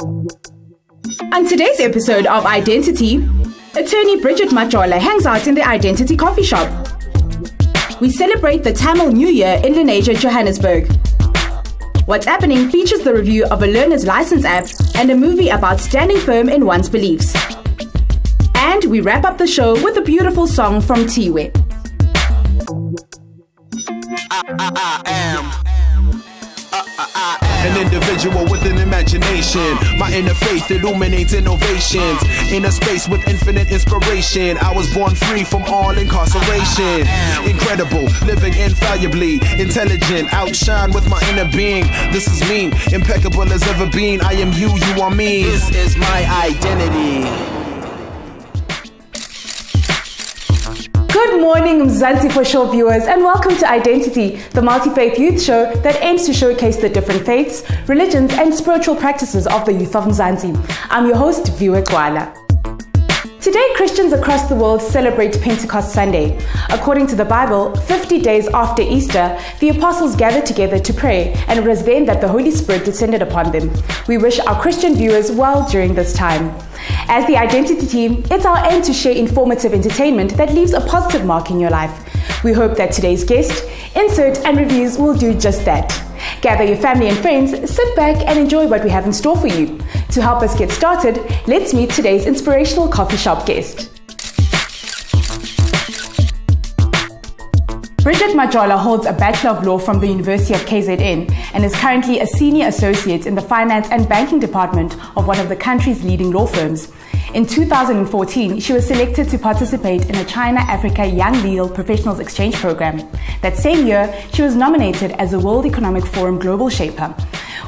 On today's episode of Identity, attorney Viwe Gxwala hangs out in the Identity coffee shop. We celebrate the Tamil New Year in Lenasia, Johannesburg. What's Happening features the review of a learner's license app and a movie about standing firm in one's beliefs. And we wrap up the show with a beautiful song from Viwe. I am an individual with an imagination. My inner faith illuminates innovations. In a space with infinite inspiration, I was born free from all incarceration. Incredible, living infallibly, intelligent, outshine with my inner being. This is me, impeccable as ever been. I am you, you are me. This is my identity. Good morning, Mzansians viewers, and welcome to Identity, the multi-faith youth show that aims to showcase the different faiths, religions, and spiritual practices of the youth of Mzansi. I'm your host, Viwe Gxwala. Today, Christians across the world celebrate Pentecost Sunday. According to the Bible, 50 days after Easter, the apostles gathered together to pray, and it was then that the Holy Spirit descended upon them. We wish our Christian viewers well during this time. As the Identity team, it's our aim to share informative entertainment that leaves a positive mark in your life. We hope that today's guest, insert, and reviews will do just that. Gather your family and friends, sit back and enjoy what we have in store for you. To help us get started, let's meet today's inspirational coffee shop guest. Viwe Gxwala holds a Bachelor of Law from the University of KZN and is currently a Senior Associate in the Finance and Banking Department of one of the country's leading law firms. In 2014, she was selected to participate in a China-Africa Young Legal Professionals Exchange Program. That same year, she was nominated as a World Economic Forum Global Shaper.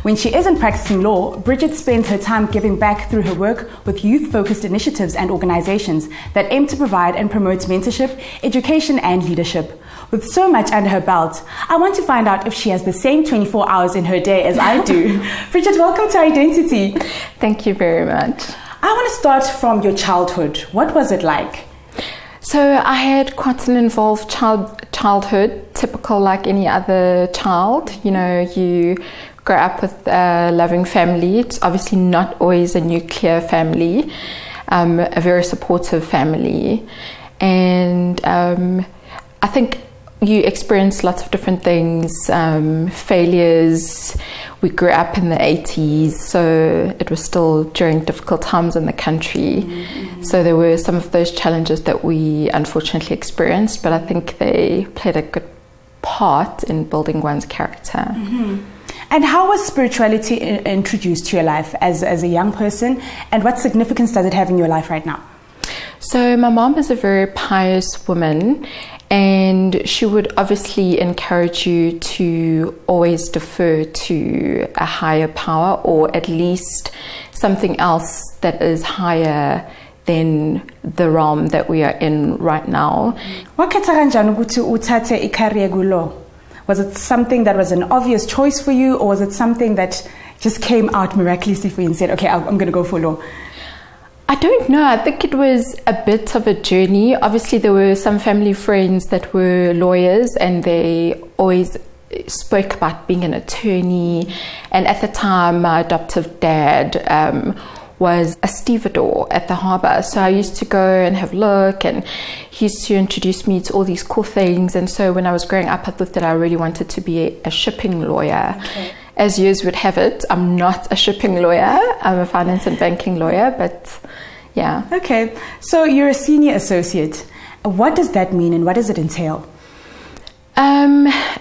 When she isn't practicing law, Viwe spends her time giving back through her work with youth-focused initiatives and organizations that aim to provide and promote mentorship, education, and leadership. With so much under her belt, I want to find out if she has the same 24 hours in her day as I do. Viwe, welcome to Identity. Thank you very much. I want to start from your childhood. What was it like? So I had quite an involved childhood, typical like any other child. You know, you grow up with a loving family. It's obviously not always a nuclear family, a very supportive family. And I think you experience lots of different things, failures. We grew up in the 80s, so it was still during difficult times in the country. Mm-hmm. So there were some of those challenges that we unfortunately experienced, but I think they played a good part in building one's character. Mm-hmm. And how was spirituality introduced to your life as a young person, and what significance does it have in your life right now? So my mom is a very pious woman, and she would obviously encourage you to always defer to a higher power, or at least something else that is higher than the realm that we are in right now. Was it something that was an obvious choice for you, or was it something that just came out miraculously for you and said, okay, I'm going to go for law? I don't know. I think it was a bit of a journey. Obviously, there were some family friends that were lawyers, and they always spoke about being an attorney. And at the time, my adoptive dad was a stevedore at the harbour. So I used to go and have a look, and he used to introduce me to all these cool things. And so when I was growing up, I thought that I really wanted to be a shipping lawyer. Okay. As years would have it, I'm not a shipping lawyer. I'm a finance and banking lawyer, but yeah. Okay, so you're a senior associate. What does that mean, and what does it entail?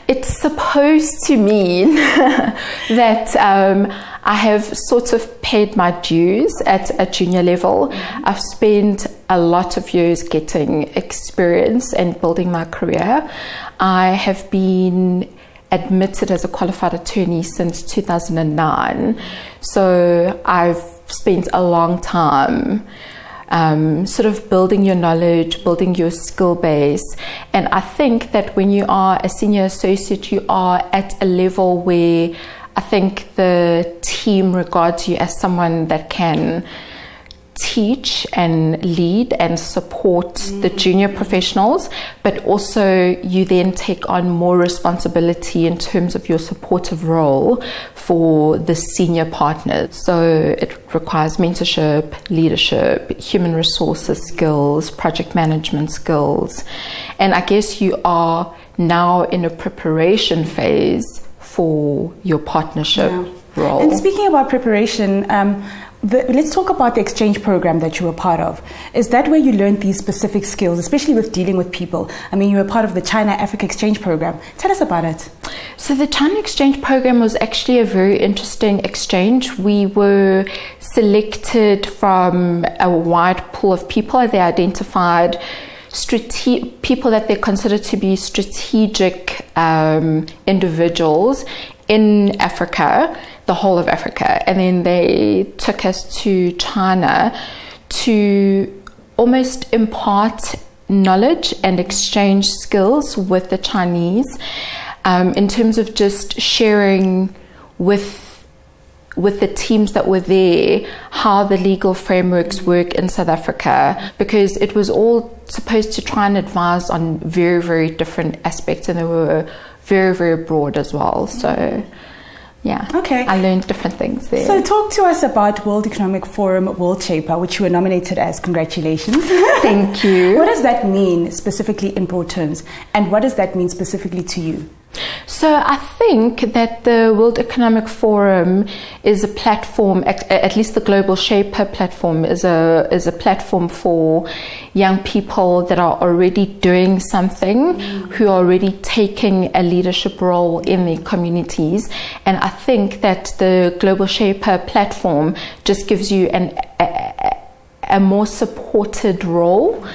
It's supposed to mean that I have sort of paid my dues at a junior level. Mm-hmm. I've spent a lot of years getting experience and building my career. I have been admitted as a qualified attorney since 2009. So I've spent a long time sort of building your knowledge, building your skill base. And I think that when you are a senior associate, you are at a level where I think the team regards you as someone that can teach and lead and support the junior professionals, but also you then take on more responsibility in terms of your supportive role for the senior partners. So it requires mentorship, leadership, human resources skills, project management skills, and I guess you are now in a preparation phase for your partnership role. And speaking about preparation, let's talk about the exchange program that you were part of. Is that where you learned these specific skills, especially with dealing with people? I mean, you were part of the China-Africa exchange program. Tell us about it. So the China exchange program was actually a very interesting exchange. We were selected from a wide pool of people. They identified people that they considered to be strategic individuals in Africa, the whole of Africa, and then they took us to China to almost impart knowledge and exchange skills with the Chinese in terms of just sharing with the teams that were there how the legal frameworks work in South Africa, because it was all supposed to try and advise on very, very different aspects, and they were very, very broad as well. So yeah, okay, I learned different things there. So talk to us about World Economic Forum World Shaper, which you were nominated as. Congratulations. Thank you. What does that mean specifically in broad terms, and what does that mean specifically to you? So I think that the World Economic Forum is a platform, at least the Global Shaper platform is a platform for young people that are already doing something, who are already taking a leadership role in their communities. And I think that the Global Shaper platform just gives you a more supported role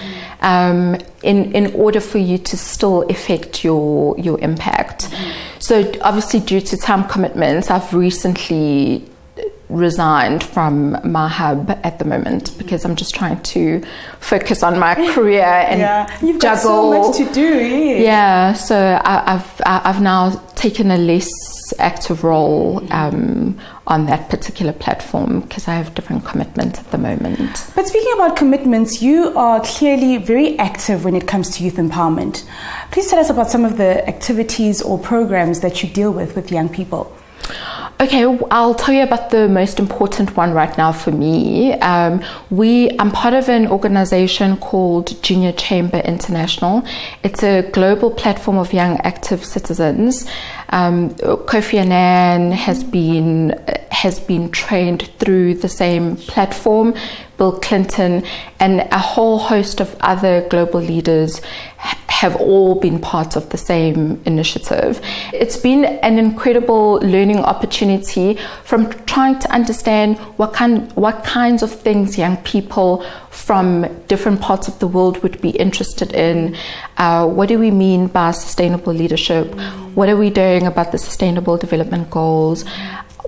in order for you to still affect your impact. So obviously, due to time commitments, I've recently resigned from my hub at the moment because I'm just trying to focus on my career and you've juggle. Got so much to do. Yes. Yeah, so I've now taken a less active role on that particular platform because I have different commitments at the moment. But speaking about commitments, you are clearly very active when it comes to youth empowerment. Please tell us about some of the activities or programs that you deal with young people. Okay, I'll tell you about the most important one right now for me. I'm part of an organization called Junior Chamber International. It's a global platform of young active citizens. Kofi Annan has been trained through the same platform. Bill Clinton and a whole host of other global leaders have all been part of the same initiative. It's been an incredible learning opportunity from trying to understand what kinds of things young people from different parts of the world would be interested in. What do we mean by sustainable leadership? What are we doing about the Sustainable Development Goals?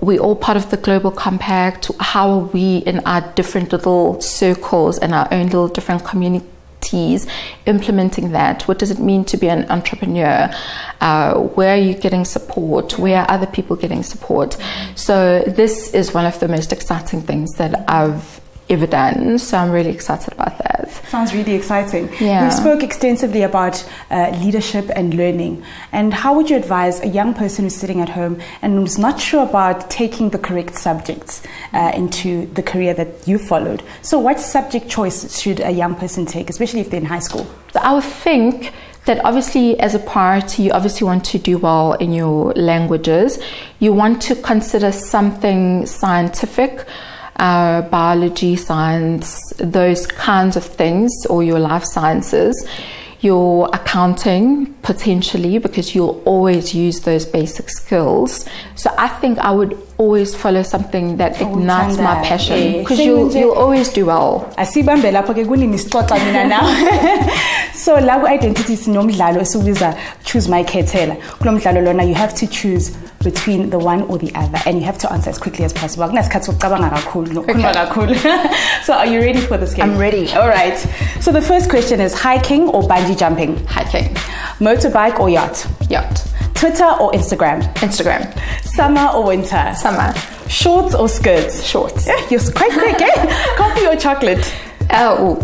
We're all part of the Global Compact. How are we in our different little circles and our own little different communities implementing that? What does it mean to be an entrepreneur? Where are you getting support? Where are other people getting support? So this is one of the most exciting things that I've ever done. So I'm really excited about that. Sounds really exciting. Yeah. You spoke extensively about leadership and learning. And how would you advise a young person who's sitting at home and who's not sure about taking the correct subjects into the career that you followed? So what subject choice should a young person take, especially if they're in high school? So I would think that obviously as a priority, you obviously want to do well in your languages. You want to consider something scientific, biology, science, those kinds of things, or your life sciences, your accounting potentially, because you'll always use those basic skills. So I think I would always follow something that ignites my passion, because you'll always do well. So la identity sinomdlalo esibiza choose my khethela. Kulo mdlalo lona you have to choose between the one or the other, and you have to answer as quickly as possible. So are you ready for this game? I'm ready. All right. So the first question is hiking or bungee jumping? Hiking. Motorbike or yacht? Yacht. Twitter or Instagram? Instagram. Summer or winter? Summer. Shorts or skirts? Shorts. Yeah, you're quite quick, eh? Coffee or chocolate?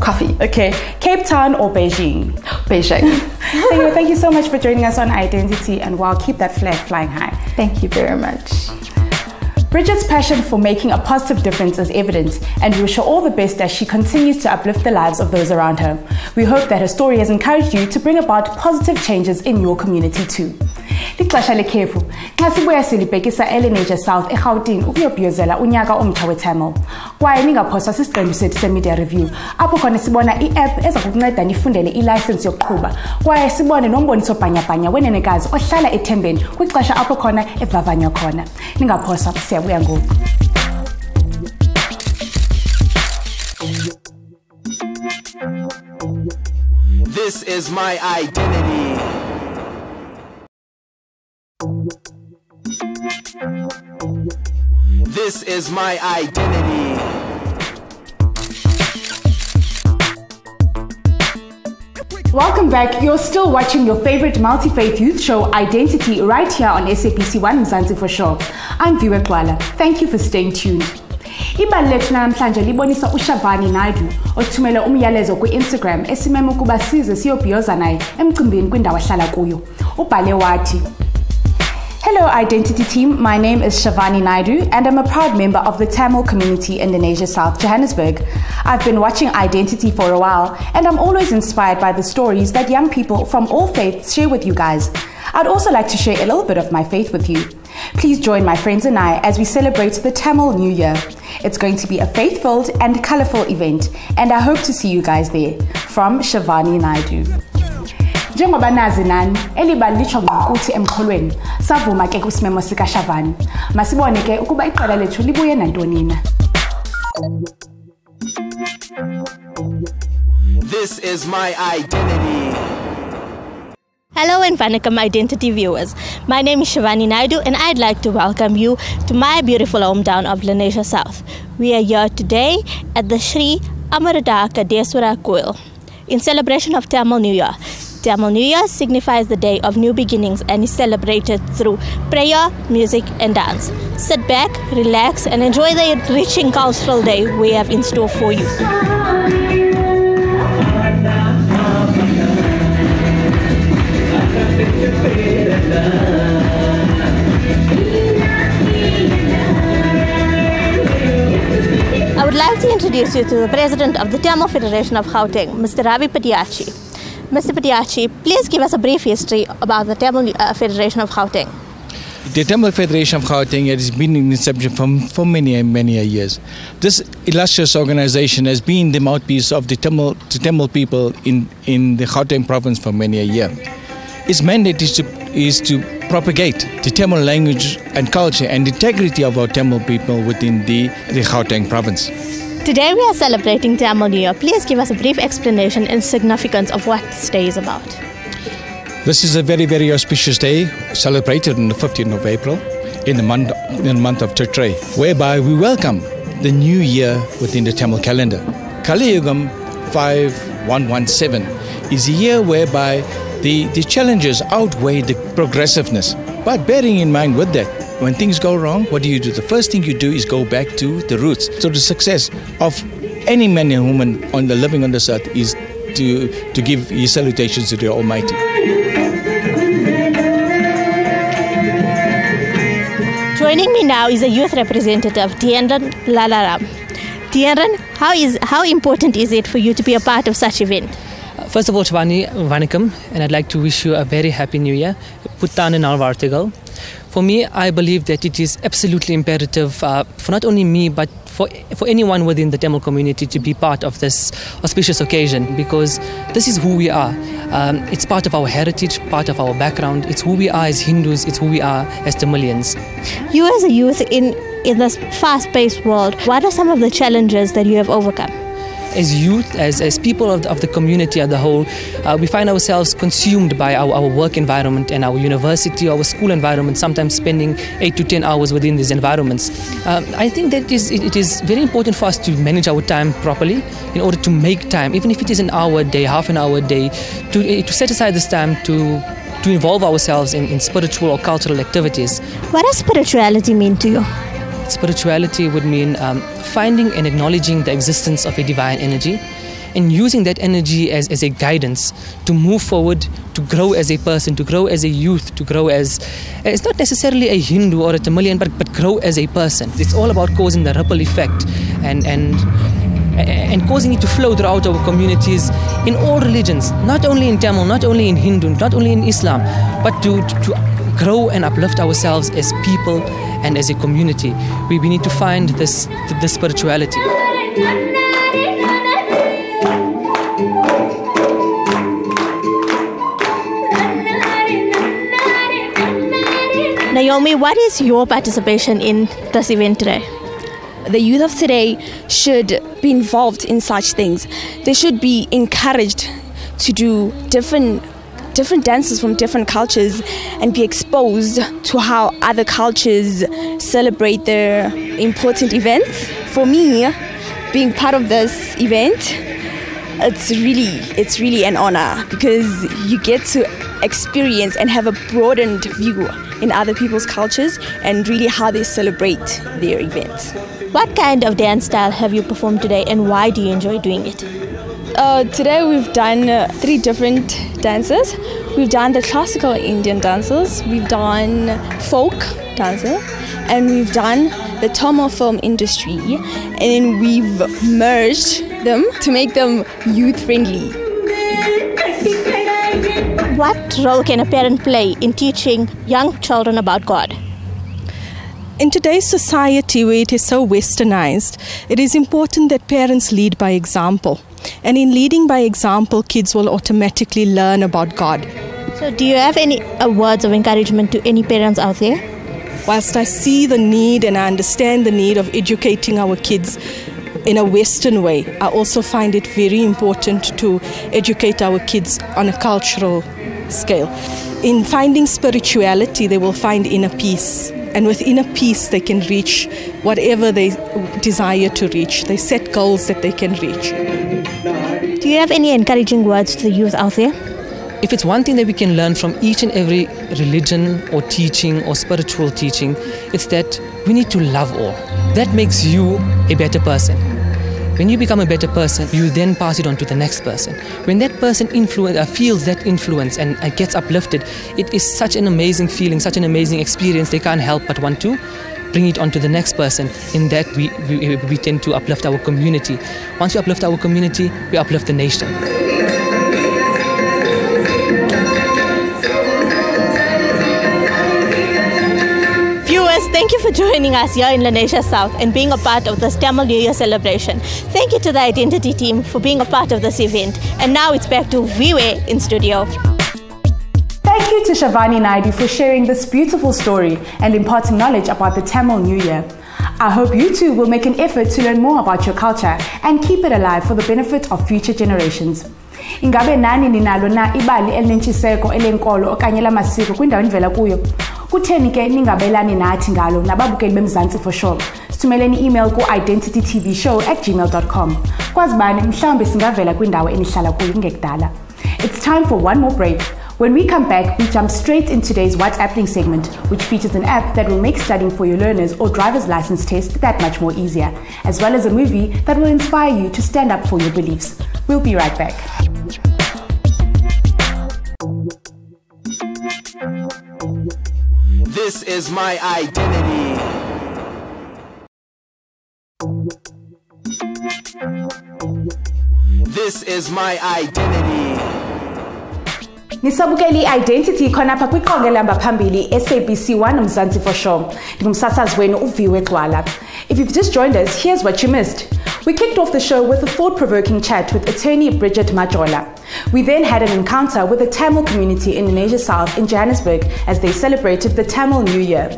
Coffee. Okay. Cape Town or Beijing? Beijing. Thank you so much for joining us on Identity, and wow, keep that flag flying high. Thank you very much. Bridget's passion for making a positive difference is evident, and we wish her all the best as she continues to uplift the lives of those around her. We hope that her story has encouraged you to bring about positive changes in your community too. Lixesha lekhefu xa sibuya silibhekisa eLenasia South eGauteng ukuyobhiyozela unyaka omtsha weTamil. Kwaye ningaphoswa sisiqendu sethu semedia review apho khona sibona i-app eza kukunceda nifundele i-license yokuqhuba. Kwaye sibone nomboniso bhanyabhanya wenenekazi ohlala eThembeni kwixesha apho khona evavanywa khona. Ningaphoswa, siyabuya ngoku. This is my identity. This is my identity. Welcome back. You're still watching your favorite multi-faith youth show, Identity, right here on SABC 1 Mzansi for sure. I'm Viwe Gxwala. Thank you for staying tuned. Ibali lethu namhlanje libonisa uShavani Naidu othumela umyalezo ku-Instagram esimema ukuba size siyobhiyoza naye emcimbini kwindawo ahlala kuyo. Ubhale wathi, "Hello Identity team, my name is Shavani Naidu and I'm a proud member of the Tamil community in Lenasia South, Johannesburg. I've been watching Identity for a while and I'm always inspired by the stories that young people from all faiths share with you guys. I'd also like to share a little bit of my faith with you. Please join my friends and I as we celebrate the Tamil New Year. It's going to be a faith-filled and colourful event and I hope to see you guys there. From Shavani Naidu." Njengoba nazi nani elibali litsho ngokuthi emkholweni savuma ke kusimemo sika Shavani. Masibone ke ukuba iqala lethu libuye nantoni na. This is my identity. Hello and Vanakkam Identity viewers. My name is Shavani Naidu and I'd like to welcome you to my beautiful hometown of Lenasia South. We are here today at the Sri Amaradaka Deswara Koil in celebration of Tamil New Year. Tamil New Year signifies the day of new beginnings and is celebrated through prayer, music and dance. Sit back, relax and enjoy the enriching cultural day we have in store for you. I would like to introduce you to the President of the Tamil Federation of Gauteng, Mr. Ravi Padiachi. Mr. Padiachi, please give us a brief history about the Tamil Federation of Gauteng. The Tamil Federation of Gauteng has been in inception for many years. This illustrious organization has been the mouthpiece of the Tamil people in the Gauteng province for many a year. Its mandate is to propagate the Tamil language and culture and integrity of our Tamil people within the Gauteng province. Today we are celebrating Tamil New Year. Please give us a brief explanation and significance of what this day is about. This is a very auspicious day celebrated on the 15th of April in the month of Chaitre, whereby we welcome the new year within the Tamil calendar. Kali Yugam 5117 is a year whereby the challenges outweigh the progressiveness. But bearing in mind with that, when things go wrong, what do? The first thing you do is go back to the roots. So the success of any man and woman living on this earth is to give his salutations to the Almighty. Joining me now is a youth representative, Tienran Lalaram. Tienran, how important is it for you to be a part of such event? First of all, Shavani, Vanakkam, and I'd like to wish you a very happy new year. Puttan and Alvartigal. For me, I believe that it is absolutely imperative for not only me, but for anyone within the Tamil community to be part of this auspicious occasion, because this is who we are. It's part of our heritage, part of our background. It's who we are as Hindus. It's who we are as Tamilians. You as a youth in this fast-paced world, what are some of the challenges that you have overcome? As youth, as people of the community as a whole, we find ourselves consumed by our work environment and our university, our school environment, sometimes spending 8 to 10 hours within these environments. I think that it is very important for us to manage our time properly in order to make time, even if it is an hour a day, half an hour a day, to set aside this time to involve ourselves in spiritual or cultural activities. What does spirituality mean to you? spirituality would mean finding and acknowledging the existence of a divine energy and using that energy as a guidance to move forward, to grow as a person, to grow as a youth, to grow as, it's not necessarily a Hindu or a Tamilian, but grow as a person. It's all about causing the ripple effect and causing it to flow throughout our communities in all religions, not only in Tamil, not only in Hindu, not only in Islam, but to grow and uplift ourselves as people and as a community. We need to find this spirituality. Naomi, what is your participation in this event today? The youth of today should be involved in such things. They should be encouraged to do different dances from different cultures and be exposed to how other cultures celebrate their important events. For me, being part of this event, it's really an honor because you get to experience and have a broadened view in other people's cultures and really how they celebrate their events. What kind of dance style have you performed today and why do you enjoy doing it? Today we've done 3 different dances. We've done the classical Indian dances, we've done folk dances, and we've done the Tamil film industry, and then we've merged them to make them youth-friendly. What role can a parent play in teaching young children about God? In today's society where it is so westernized, it is important that parents lead by example. And in leading by example, kids will automatically learn about God. So do you have any words of encouragement to any parents out there? Whilst I see the need and I understand the need of educating our kids in a Western way, I also find it very important to educate our kids on a cultural scale. In finding spirituality, they will find inner peace. And with inner peace, they can reach whatever they desire to reach. They set goals that they can reach. Do you have any encouraging words to the youth out there? If it's one thing that we can learn from each and every religion or teaching or spiritual teaching, it's that we need to love all. That makes you a better person. When you become a better person, you then pass it on to the next person. When that person feels that influence and gets uplifted, it is such an amazing feeling, such an amazing experience. They can't help but want to bring it on to the next person. In that, we tend to uplift our community. Once we uplift our community, we uplift the nation. Thank you for joining us here in Lenasia South and being a part of this Tamil New Year celebration. Thank you to the Identity team for being a part of this event. And now it's back to Viwe in studio. Thank you to Shavani Naidu for sharing this beautiful story and imparting knowledge about the Tamil New Year. I hope you too will make an effort to learn more about your culture and keep it alive for the benefit of future generations. Ingabe nani ninalo na ibali elinentshiseko elenkolo okanye lamasiko kwindawo endivela kuyo? Kutheni ke ningabelani nathi ngalo nababukeli beMzansi for sure? Sithumeleni email ku identitytvshow@gmail.com. Kwazibani mhlawumbe singavela kwindawo enihlala kuyo ngekudala. It's time for one more break. When we come back, we jump straight into today's What's Happening segment, which features an app that will make studying for your learners or driver's license test that much more easier, as well as a movie that will inspire you to stand up for your beliefs. We'll be right back. This is my identity. This is my identity. Nisabukeli Identity khonapha kwiqonge lamba phambili SABC 1 Mzansi for sure. Ngumsasazi wenu uViwe Gxwala. If you've just joined us, here's what you missed. We kicked off the show with a thought-provoking chat with attorney Bridget Majola. We then had an encounter with the Tamil community in Lenasia South in Johannesburg as they celebrated the Tamil New Year.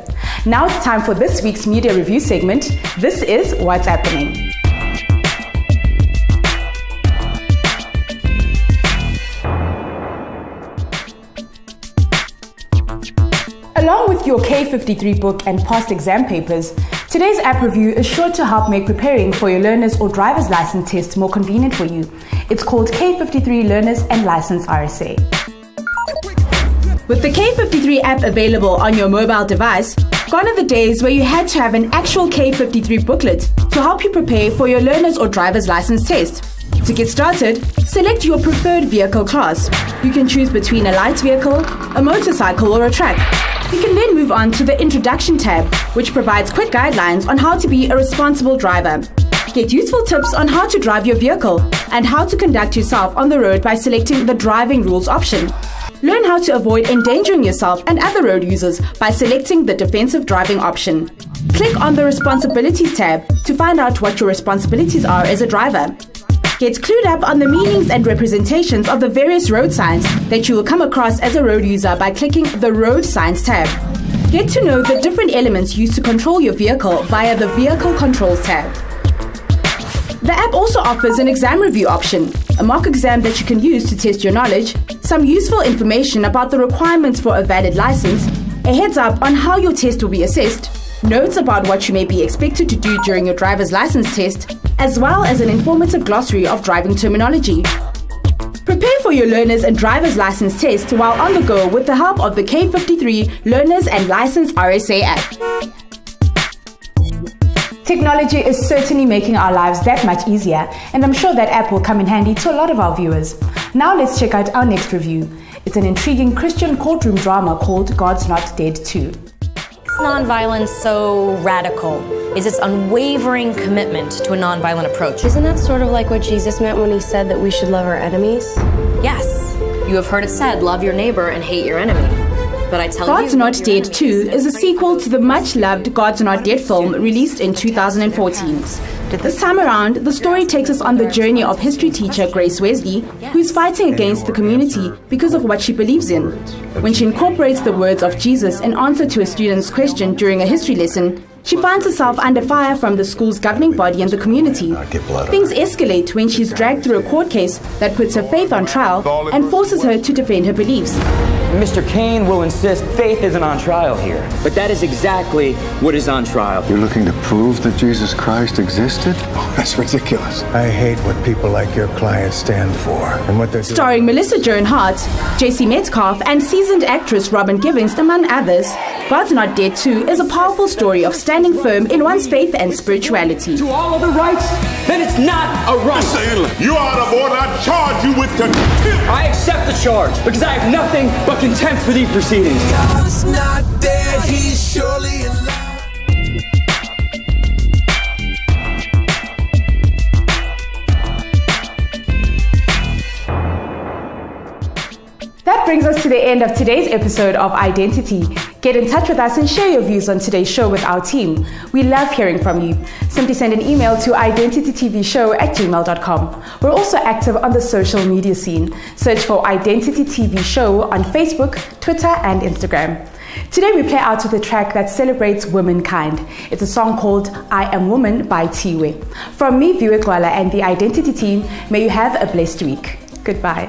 Now it's time for this week's media review segment. This is What's Happening. Along with your K53 book and past exam papers, today's app review is sure to help make preparing for your learner's or driver's license test more convenient for you. It's called K53 Learners and License RSA. With the K53 app available on your mobile device, Gone are the days where you had to have an actual K53 booklet to help you prepare for your learner's or driver's license test. To get started, select your preferred vehicle class. You can choose between a light vehicle, a motorcycle or a truck. You can then move on to the Introduction tab, which provides quick guidelines on how to be a responsible driver. Get useful tips on how to drive your vehicle and how to conduct yourself on the road by selecting the Driving Rules option. Learn how to avoid endangering yourself and other road users by selecting the Defensive Driving option. Click on the Responsibilities tab to find out what your responsibilities are as a driver. Get clued up on the meanings and representations of the various road signs that you will come across as a road user by clicking the Road Signs tab. Get to know the different elements used to control your vehicle via the Vehicle Controls tab. The app also offers an exam review option, a mock exam that you can use to test your knowledge, some useful information about the requirements for a valid license, a heads up on how your test will be assessed, notes about what you may be expected to do during your driver's license test, as well as an informative glossary of driving terminology. Prepare for your learner's and driver's license test while on the go with the help of the K53 Learners and License RSA app. Technology is certainly making our lives that much easier, and I'm sure that app will come in handy to a lot of our viewers. Now let's check out our next review. It's an intriguing Christian courtroom drama called God's Not Dead 2. Is nonviolence so radical? Is its unwavering commitment to a nonviolent approach? Isn't that sort of like what Jesus meant when he said that we should love our enemies? Yes. You have heard it said, love your neighbor and hate your enemy. But I tell God's Not Dead 2 is a sequel to the much-loved God's Not Dead film released in 2014. This time around, the story takes us on the journey of history teacher Grace Wesley, who's fighting against the community because of what she believes in. When she incorporates the words of Jesus in answer to a student's question during a history lesson, she finds herself under fire from the school's governing body and the community. Things escalate when she's dragged through a court case that puts her faith on trial and forces her to defend her beliefs. Mr. Kane will insist faith isn't on trial here, but that is exactly what is on trial. You're looking to prove that Jesus Christ existed? Oh, that's ridiculous. I hate what people like your clients stand for and what they're doing. Starring Melissa Joan Hart, JC Metcalf, and seasoned actress Robin Givens, among others, God's Not Dead 2 is a powerful story of standing firm in one's faith and spirituality. To all other rights, then it's not a right. You are out of order. I charge you with contempt. I accept the charge because I have nothing but contempt for these proceedings. God's not dead, he's surely alive. That brings us to the end of today's episode of Identity. Get in touch with us and share your views on today's show with our team. We love hearing from you. Simply send an email to identitytvshow@gmail.com. We're also active on the social media scene. Search for Identity TV Show on Facebook, Twitter, and Instagram. Today we play out with a track that celebrates womankind. It's a song called I Am Woman by Viwe. From me, Viwe Gxwala, and the Identity team, may you have a blessed week. Goodbye.